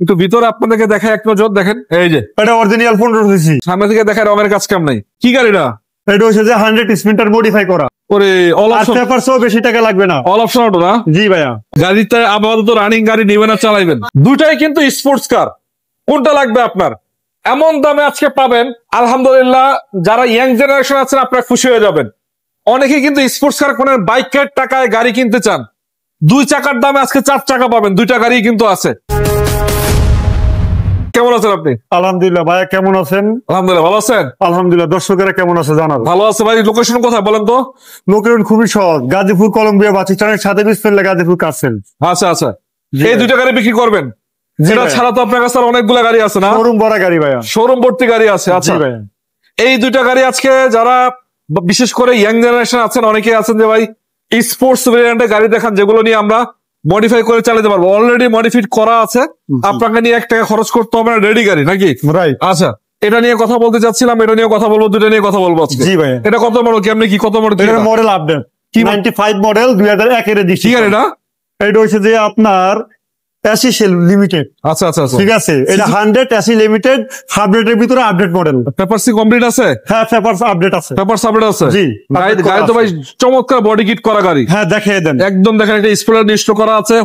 একটু ভিতরে আপনাদেরকে দেখায় এক নজর দেখেন, এই যে এটা অরিজিনাল 15 সিসি। সামনে থেকে দেখায় রঙের কাজ কাম নাই। কি গাড়িটা? এটা হচ্ছে যে 100 স্পিন্টার মডিফাই করা। ওরে অল অপশন, পেপার সহ বেশি টাকা লাগবে না। অল অপশন অটো না? জি ভাইয়া। গাড়িতে আপাতত রানিং গাড়ি নেবেন আর চালাইবেন, দুটাই কিন্তু স্পোর্টস কার। কোনটা লাগবে আপনার? এমন দামে আজকে পাবেন আলহামদুলিল্লাহ। যারা ইয়াং জেনারেশন আছেন আপনারা খুশি হয়ে যাবেন। অনেকে কিন্তু স্পোর্টস কার কোন বাইকের টাকায় গাড়ি কিনতে চান, 2 চাকার দামে আজকে 4 চাকা পাবেন। 2টা গাড়ি কিন্তু আছে। কেমন আছেন আপনি? আলহামদুলিল্লাহ। ভাইয়া কেমন আছেন? আলহামদুলিল্লাহ ভালো আছেন। আলহামদুলিল্লাহ। দর্শকেরা কেমন আছে জানাবো। ভালো আছে ভাই। লোকেশন কোথায় বলেন তো? লোকেশন খুবই সহজ, গাজীপুর কলম্বিয়া বাস স্ট্যান্ডের সাথে পিস ফেললে গাজীপুর কাছেল। আচ্ছা আচ্ছা, এই 2টা গাড়ি বিক্রি করবেন? যেটা ছাড়া তো আপনার কাছে অনেকগুলো গাড়ি আছে না? শোরুম ভরা গাড়ি ভাইয়া, শোরুম ভর্তি গাড়ি আছে। আচ্ছা ভাইয়া, এই 2টা গাড়ি আজকে যারা বিশেষ করে ইয়াং জেনারেশন আছেন, অনেকে আছেন যে ভাই স্পোর্টস ভেরিয়েন্টের গাড়ি দেখান যেগুলো নিয়ে আমরা মডিফাই করে চালাতে পারবো। অলরেডি মডিফাইড করা আছে, আপনাকে নিয়ে 1 টাকা খরচ করতে হবে না, রেডি গাড়ি নাকি? রাইট। আচ্ছা, এটা নিয়ে কথা বলতে চাচ্ছিলাম, এটা নিয়ে কথা বলবো, 2টা নিয়ে কথা বলবো আজকে। জি ভাই। এটা কত মডেল, কেমনে কি, কত মডেল? এটা মডেল আপডেট, কি 95 মডেল 2001 এর এডিশন। ঠিক আছে। এটা হচ্ছে যে আপনার অ্যাসি সেল লিমিটেড। আচ্ছা আচ্ছা, ঠিক আছে। এটা 100 অ্যাসি লিমিটেড আপডেটের ভিতরে আপডেট মডেল। পেপারস কি কমপ্লিট আছে? হ্যাঁ, পেপারস আপডেট আছে। পেপারস আপডেট আছে। জি। গাড়ি তো ভাই চমৎকার বডি কিট করা গাড়ি। হ্যাঁ, দেখিয়ে দেন। একদম দেখেন, একটা স্পয়লার নিশ্চয় করা আছে,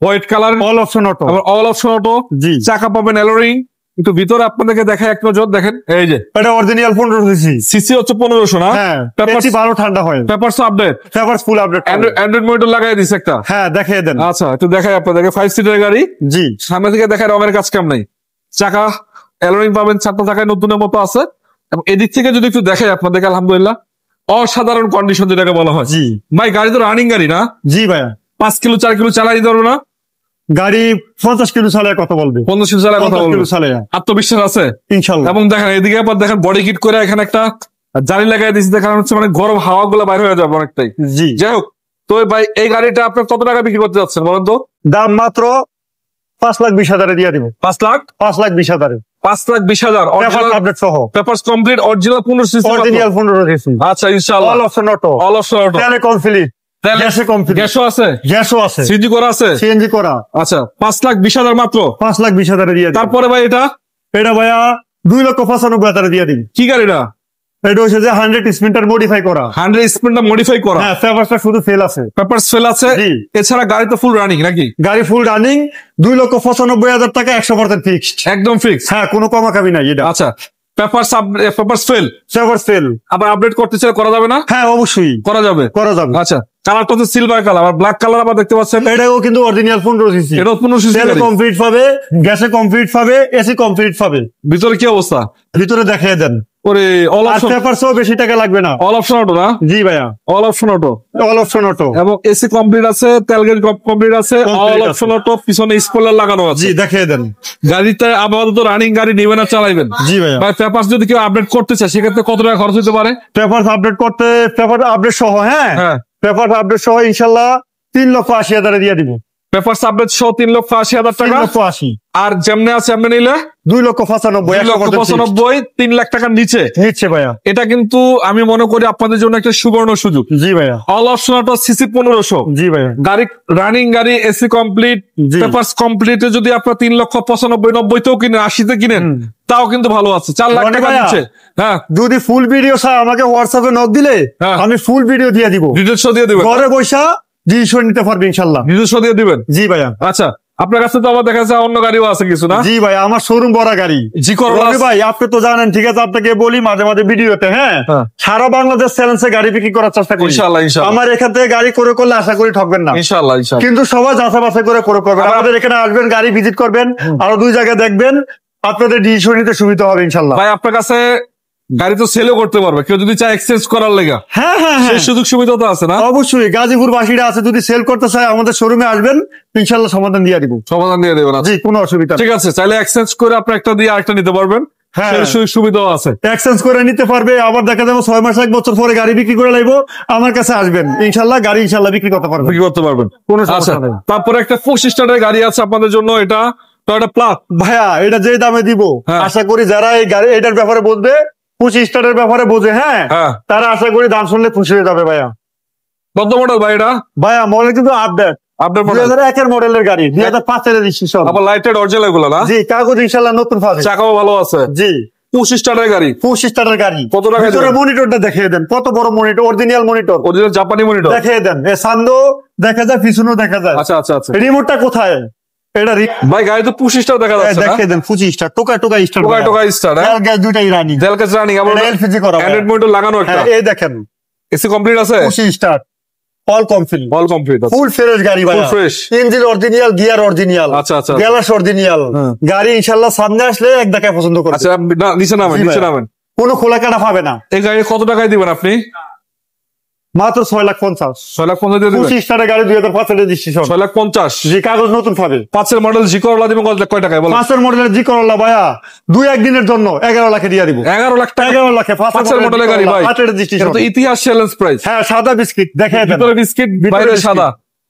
white colour, all option auto. All option auto. জি। চাকা পাবেন অ্যালোরিং। একটু ভিতরে আপনাদেরকে দেখায় এক নজর দেখেন, এই যে এটা অরিজিনাল 15 সিসি। সিসি হচ্ছে 1500 না? হ্যাঁ, পেপারস ভালো ঠান্ডা হয়। Papers update, papers full update. Android monitor লাগাই দিছে একটা। হ্যাঁ, দেখিয়ে দেন। আচ্ছা, একটু দেখাই আপনাদেরকে। 5 সিটের গাড়ি। জি। সামনে থেকে দেখায় রঙের কাজ কাম নাই। চাকা অ্যালোরিং পাবেন, 4টা চাকায় নতুনের মতো আছে। এবং এদিক থেকে যদি একটু দেখাই আপনাদেরকে, আলহামদুলিল্লাহ অসাধারণ কন্ডিশন যেটাকে বলা হয়। জি ভাই, গাড়ি তো রানিং গাড়ি না? জি ভাইয়া। 5 কিলো 4 কিলো চালাই দিতে পারবো না? গাড়ি 50 কিলো চালায় কথা বলবে। 50 কিলো চালায় কথা বলবে। আত্মবিশ্বাস আছে ইনশাল্লাহ। এবং দেখেন এদিকে আবার দেখেন বডি কিট করে এখানে একটা জালি লাগাই দিয়েছে, কারণ হচ্ছে মানে গরম হাওয়া গুলো বাইরে হয়ে যাবে অনেকটাই। জি। যাই হোক, তো ভাই এই গাড়িটা আপনার কত টাকা বিক্রি করতে যাচ্ছেন বলেন তো? দাম মাত্র 5,20,000 দিয়ে দিব। 5,20,000? 5,20,000 আপডেট সহ, papers complete, original 15 CC. Original 15 CC. আচ্ছা, ইনশাআল্লাহ। All option auto. All option auto. তেলে কমপ্লিট। গ্যাসে কমপ্লিট। গ্যাসও আছে? গ্যাসও আছে। সিএনজি করা আছে? সিএনজি করা। আচ্ছা, 5,20,000 মাত্র? 5,20,000 দিয়ে দিব। তারপরে ভাই এটা ভাইয়া 2,95,000 দিয়ে দিন। কি গাড়িটা? এটা হচ্ছে যে 100 স্পিন্টার মডিফাই করা। 100 স্পিন্টার মডিফাই করা? হ্যাঁ, পেপারসটা শুধু ফেল আছে। পেপারস ফেল আছে। এছাড়া গাড়ি তো ফুল রানিং নাকি? গাড়ি ফুল রানিং। 2,95,000 টাকা 100% ফিক্সড। একদম ফিক্স? হ্যাঁ, কোনো কমাকামি নাই এটা। আচ্ছা, পেপারস ফেল। Papers fail. আবার আপডেট করতে চাইলে করা যাবে না? হ্যাঁ, অবশ্যই করা যাবে। করা যাবে। আচ্ছা, কালারটা হচ্ছে সিলভার কালার, আর ব্ল্যাক কালার আবার দেখতে পাচ্ছেন। এটাও কিন্তু অরিজিনাল 15 সিসি। এটাও 15 সিসি। তেলে কমপ্লিট পাবে, গ্যাসে কমপ্লিট পাবে, এসি কমপ্লিট পাবে। ভিতরে কি অবস্থা? ভিতরে দেখিয়ে দেন। ওরে অল অপশন, পেপারসও বেশি টাকা লাগবে না। অল অপশন অটো না? জি ভাইয়া। All option auto. All option auto এবং এসি কমপ্লিট আছে, তেল গেট কমপ্লিট আছে, অল অপশন অটো, পিছনে স্পয়লার লাগানো আছে। জি, দেখিয়ে দেন। গাড়িতে আপাতত রানিং গাড়ি নেবেন আর চালাইবেন। জি ভাইয়া। ভাই, পেপারস যদি কেউ আপডেট করতে চায় সেক্ষেত্রে কত টাকা খরচ হতে পারে? পেপারস আপডেট করতে, পেপার আপডেট সহ, হ্যাঁ পেপার আপডেট সহ ইনশাল্লাহ 3,80,000 দিয়ে দিব। পেপারস আপডেট সহ 3,80,000 টাকা। 3,80,000। আর যেমনে আছে এমনি নিলে 2,95,000। 3 লাখ টাকার নিচে নিচ্ছে ভাইয়া। এটা কিন্তু আমি মনে করি আপনাদের জন্য একটা সুবর্ণ সুযোগ। জি ভাইয়া। All option auto, CC 1500। জি ভাইয়া। গাড়ি রানিং গাড়ি, এসি কমপ্লিট, পেপারস কমপ্লিটে যদি আপনার 3,95,000-90,000 কিনেন, 80-তে কিনেন, তাও কিন্তু ভালো আছে। 4 লাখ টাকা নিচে। হ্যাঁ, যদি ফুল ভিডিও চাই আমাকে হোয়াটসঅ্যাপে নক দিলে আমি ফুল ভিডিও দিয়ে দিব। ডিটেইলস দিয়ে দিবেন। ঘরে বসা ডিসিশন নিতে পারবে ইনশাআল্লাহ। ডিটেইলস দিয়ে দিবেন? জি ভাইয়া। আচ্ছা, আপনার কাছে তো আবার দেখা যাচ্ছে অন্য গাড়িও আছে কিছু না? জি ভাই, আমার শোরুম ভরা গাড়ি। জি করোলা ভাই, আপনি তো জানেন, ঠিক আছে, আপনাকে বলি মাঝে মাঝে ভিডিওতে। হ্যাঁ, সারা বাংলাদেশ চ্যালেঞ্জে গাড়ি বিক্রি করার চেষ্টা করি ইনশাআল্লাহ। আমার এখান থেকে গাড়ি করে করলে আশা করি ঠকবেন না ইনশাআল্লাহ। কিন্তু সবাই যাচাই বাছাই করে করবেন। আমাদের এখানে আসবেন, গাড়ি ভিজিট করবেন, আরো 2 জায়গায় দেখবেন, আপনাদের ডিসিশন নিতে সুবিধা হবে ইনশাআল্লাহ। ভাই, আপনার কাছে গাড়ি তো সেলও করতে পারবে কেউ যদি চায় এক্সচেঞ্জ করার লেগা। হ্যাঁ হ্যাঁ, সেই সুযোগ সুবিধা তো আছে না? অবশ্যই। গাজীপুর বাসীরা আছে, যদি সেল করতে চায় আমাদের শোরুমে আসবেন, ইনশাআল্লাহ সমাধান দিয়ে দিব। সমাধান দিয়ে দেবেন? জি, কোনো অসুবিধা। ঠিক আছে, চাইলে এক্সচেঞ্জ করে আপনি একটা দিয়ে আরেকটা নিতে পারবেন। হ্যাঁ, সুবিধাও আছে। এক্সচেঞ্জ করে নিতে পারবে। আবার দেখা যাবে 6 মাস 1 বছর পরে গাড়ি বিক্রি করে লাইবো, আমার কাছে আসবেন, ইনশাআল্লাহ গাড়ি ইনশাআল্লাহ বিক্রি করতে পারবেন। কোনো সমস্যা নেই। তারপরে একটা 25 টাকার গাড়ি আছে আপনাদের জন্য, এটা টয়োটা প্লাস। ভাইয়া, এটা যে দামে দিব, আশা করি যারা এই গাড়ি এটার ব্যাপারে বুঝবে, 25 টাকার ব্যাপারে বোঝে, হ্যাঁ, তারা আশা করি দাম শুনলে খুশি হয়ে যাবে। ভাইয়া, কত মডেল ভাই এটা? ভাইয়া, মডেল কিন্তু আপডেট। আপনার 2001 এর মডেলের গাড়ি, 2005 এর রেজিস্ট্রেশন। আবার লাইটেড অরিজিনাল এগুলো না? জি, কাগজ ইনশাআল্লাহ নতুন পাবে। চাকাও ভালো আছে। জি, 25 স্টারের গাড়ি। 25 স্টারের গাড়ি। কত টাকা ভিতরে মনিটরটা দেখিয়ে দেন, কত বড় মনিটর, অরিজিনাল মনিটর, অরিজিনাল জাপানি মনিটর দেখিয়ে দেন। এ সামনেও দেখা যায়, পিছনেও দেখা যায়। আচ্ছা আচ্ছা আচ্ছা। রিমোটটা কোথায়? এটা ভাই গাড়ি তো 25 স্টার দেখা যাচ্ছে না? দেখিয়ে দেন 25 স্টার, টোকা টোকা স্টার, টোকা টোকা স্টার। গ্যাস দুটাই রানিং, দেলকেস রানিং। আবার এলপিজি করা, অ্যান্ড্রয়েড মনিটর লাগানো একটা। এই দেখেন এসি কমপ্লিট আছে? 25 star, all complete, all complete আছে। ফুল ফ্রেশ গাড়ি ভাই, full fresh. Engine original, gear original, আচ্ছা আচ্ছা। গ্যালাস অরিজিনাল। গাড়ি ইনশাআল্লাহ সামনে আসলে এক দেখায় পছন্দ করবে। আচ্ছা নিচে নামেন, নিচে নামেন। কোনো খোলা কাটা পাবে না। এই গাড়ি কত টাকায় দিবেন আপনি? মাত্র 6,50,000। 6,50,000 দিয়ে দিবেন? 25 স্টারের গাড়ি, 2005 এর রেজিস্ট্রেশন। 6,50,000। জি, কাগজ নতুন পাবে। 5 এর মডেল জি করলা দিবেন কয় টাকায় বলেন? 5 এর মডেলের জি করলা ভাইয়া 2-1 দিনের জন্য 11 লাখে দিয়ে দিব। 11 লাখ টাকা? 11 লাখে 5 এর মডেলের গাড়ি ভাই। 5 এর রেজিস্ট্রেশন। এটা তো ইতিহাস চ্যালেঞ্জ প্রাইস। হ্যাঁ, সাদা বিস্কিট দেখিয়ে দেন। ভিতরে বিস্কিট, বাইরে সাদা।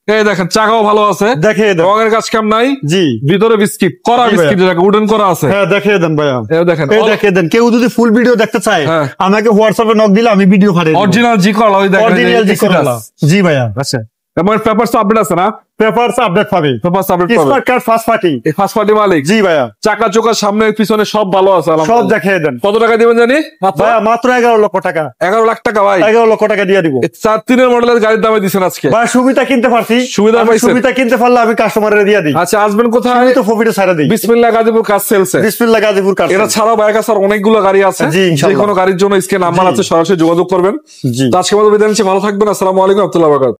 এই দেখেন চাকাও ভালো আছে, দেখিয়ে দেন। রঙের কাজ কাম নাই। জি, ভিতরে বিস্কিট করা, বিস্কিট যেটাকে উডেন করা আছে। হ্যাঁ দেখিয়ে দেন ভাইয়া। এই দেখেন, এই দেখিয়ে দেন। কেউ যদি ফুল ভিডিও দেখতে চায় হ্যাঁ। আমাকে হোয়াটসঅ্যাপে নক দিলে আমি ভিডিও পাঠিয়ে দেব। অরিজিনাল জি করলা, ওই দেখেন অরিজিনাল জি করলা। জি ভাইয়া। আচ্ছা, আমার পেপারস আপডেট আছে না? পেপারস আপডেট পাবে। পেপারস আপডেট পাবে। Smart card first party. এই ফার্স্ট পার্টি মালিক। জি ভাইয়া। চাকা চোকা সামনে পিছনে সব ভালো আছে সব আলহামদুলিল্লাহ। দেখিয়ে দেন। কত টাকা দিবেন জানি? ভাইয়া মাত্র 11 লক্ষ টাকা। 11 লাখ টাকা ভাই? 11 লক্ষ টাকা দিয়ে দিব। 4-3 এর মডেলের গাড়ির দামে দিচ্ছেন আজকে। ভাই সুবিধা কিনতে পারছি, সুবিধা পাইছেন? সুবিধা কিনতে পারলে আমি কাস্টমারের দিয়ে দিই। আচ্ছা, আসবেন কোথায়? আমি তো প্রফিটে ছাড়া দিই। বিসমিল্লাহ গাজীপুর কার সেলসে। বিসমিল্লাহ গাজীপুর কার। এটা ছাড়াও বাইরের কাছে আর অনেকগুলো গাড়ি আছে। জি, ইনশাআল্লাহ। যে কোনো গাড়ির জন্য স্ক্রিনে নাম্বার আছে, সরাসরি যোগাযোগ করবেন। জি। তো আজকে মতো বিদায় নিচ্ছি, ভালো থাকবেন। আসসালামু আলাইকুম ওয়া রাহমাতুল্লাহি ওয়া বারাকাতুহু।